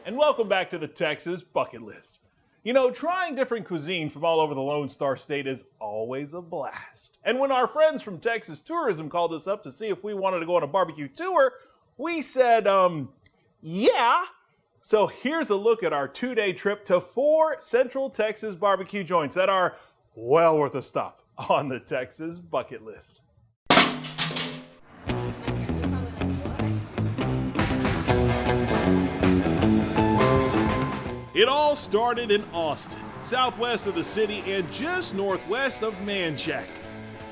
and welcome back to the Texas Bucket List. You know, trying different cuisine from all over the Lone Star State is always a blast. And when our friends from Texas Tourism called us up to see if we wanted to go on a barbecue tour, we said, yeah. So here's a look at our 2-day trip to 4 Central Texas barbecue joints that are well worth a stop on the Texas Bucket List. It all started in Austin, southwest of the city and just northwest of Manchac.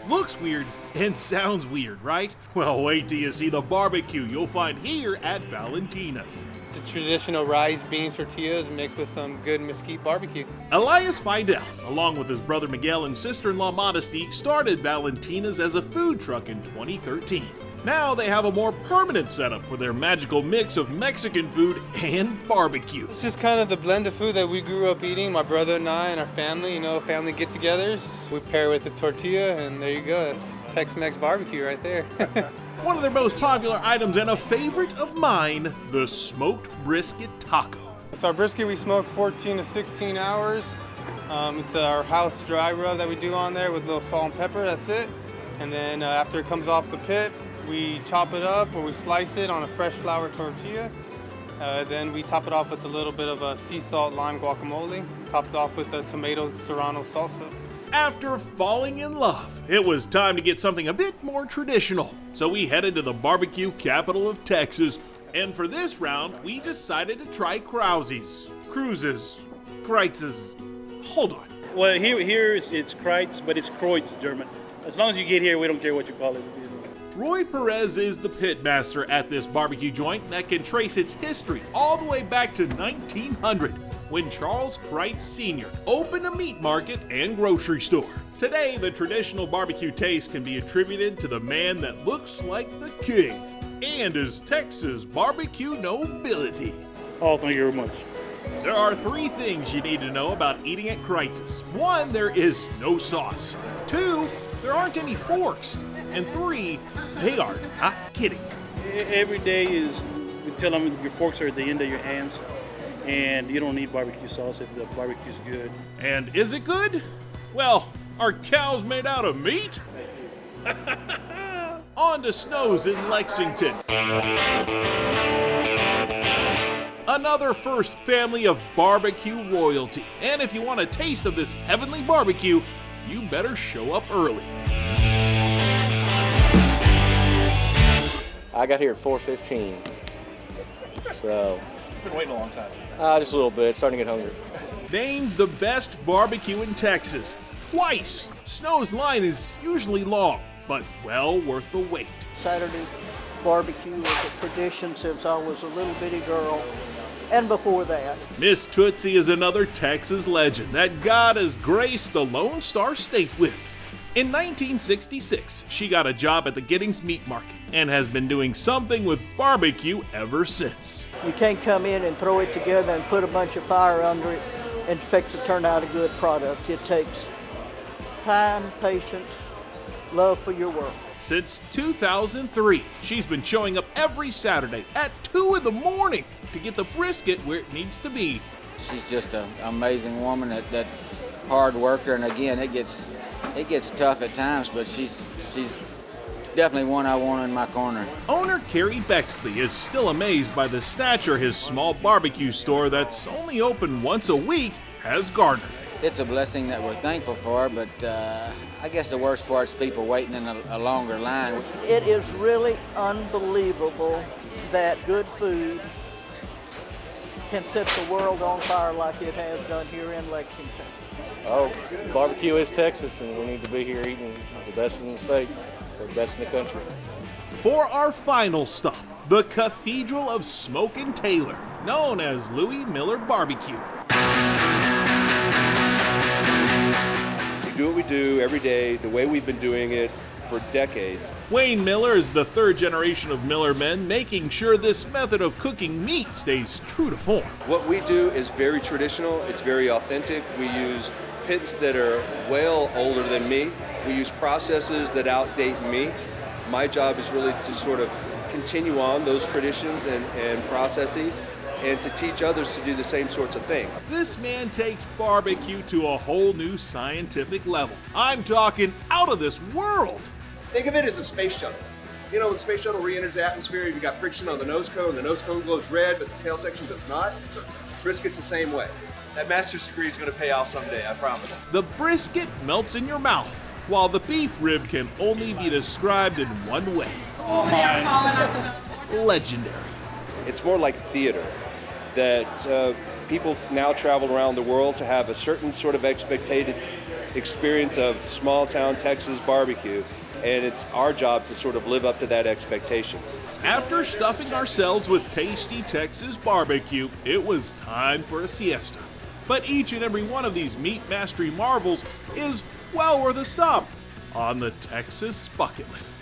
Looks weird and sounds weird, right? Well, wait till you see the barbecue you'll find here at Valentina's. The traditional rice, beans, tortillas mixed with some good mesquite barbecue. Elias Fidel, along with his brother Miguel and sister-in-law Modesty, started Valentina's as a food truck in 2013. Now they have a more permanent setup for their magical mix of Mexican food and barbecue. It's just kind of the blend of food that we grew up eating, my brother and I and our family, family get-togethers. We pair with the tortilla, and there you go. That's Tex-Mex barbecue right there. One of their most popular items and a favorite of mine, the smoked brisket taco. It's our brisket we smoke 14 to 16 hours. It's our house dry rub that we do on there with a little salt and pepper, that's it. And then after it comes off the pit, we chop it up or we slice it on a fresh flour tortilla. Then we top it off with a little bit of a sea salt lime guacamole, topped off with a tomato serrano salsa. After falling in love, it was time to get something a bit more traditional. So we headed to the barbecue capital of Texas, and for this round, we decided to try Kreuz's. Hold on. Well, here it's Kreuz, but it's Kreuz German. As long as you get here, we don't care what you call it. Roy Perez is the pitmaster at this barbecue joint that can trace its history all the way back to 1900, when Charles Kreuz Sr. opened a meat market and grocery store. Today, the traditional barbecue taste can be attributed to the man that looks like the king and is Texas barbecue nobility. Oh, thank you very much. There are 3 things you need to know about eating at Kreutz's. 1, there is no sauce. 2, there aren't any forks. And 3, they are not kidding. Every day is, we tell them your forks are at the end of your hands, and you don't need barbecue sauce if the barbecue's good. And is it good? Well, are cows made out of meat? On to Snow's in Lexington. Another first family of barbecue royalty. And if you want a taste of this heavenly barbecue, you better show up early. I got here at 4:15, so. You've been waiting a long time. Just a little bit, starting to get hungry. Named the best barbecue in Texas. Twice! Snow's line is usually long, but well worth the wait. Saturday barbecue was a tradition since I was a little bitty girl, and before that. Miss Tootsie is another Texas legend that God has graced the Lone Star State with. In 1966, she got a job at the Giddings Meat Market and has been doing something with barbecue ever since. You can't come in and throw it together and put a bunch of fire under it and expect to turn out a good product. It takes time, patience, love for your work. Since 2003, she's been showing up every Saturday at 2 in the morning to get the brisket where it needs to be. She's just an amazing woman that's hard worker, and again, it gets tough at times, but she's definitely one I want in my corner. Owner Kerry Bexley is still amazed by the stature his small barbecue store that's only open once a week has garnered. It's a blessing that we're thankful for, but I guess the worst part is people waiting in a longer line. It is really unbelievable that good food can set the world on fire like it has done here in Lexington. Oh, barbecue is Texas, and we need to be here eating the best in the state, the best in the country. For our final stop, the Cathedral of Smokin' Taylor, known as Louie Mueller BBQ. We do what we do every day, the way we've been doing it for decades. Wayne Miller is the 3rd generation of Miller men, making sure this method of cooking meat stays true to form. What we do is very traditional, it's very authentic. We use pits that are well older than me. We use processes that outdate me. My job is really to sort of continue on those traditions and processes. and to teach others to do the same sorts of thing. This man takes barbecue to a whole new scientific level. I'm talking out of this world. Think of it as a space shuttle. You know, when the space shuttle re-enters the atmosphere, you've got friction on the nose cone. The nose cone glows red, but the tail section does not. Brisket's the same way. That master's degree is going to pay off someday, I promise. The brisket melts in your mouth, while the beef rib can only be described in one way. Legendary. It's more like theater, that people now travel around the world to have a certain sort of expected experience of small town Texas barbecue, and it's our job to sort of live up to that expectation. After stuffing ourselves with tasty Texas barbecue, it was time for a siesta. But each and every one of these meat mastery marvels is well worth a stop on the Texas bucket list.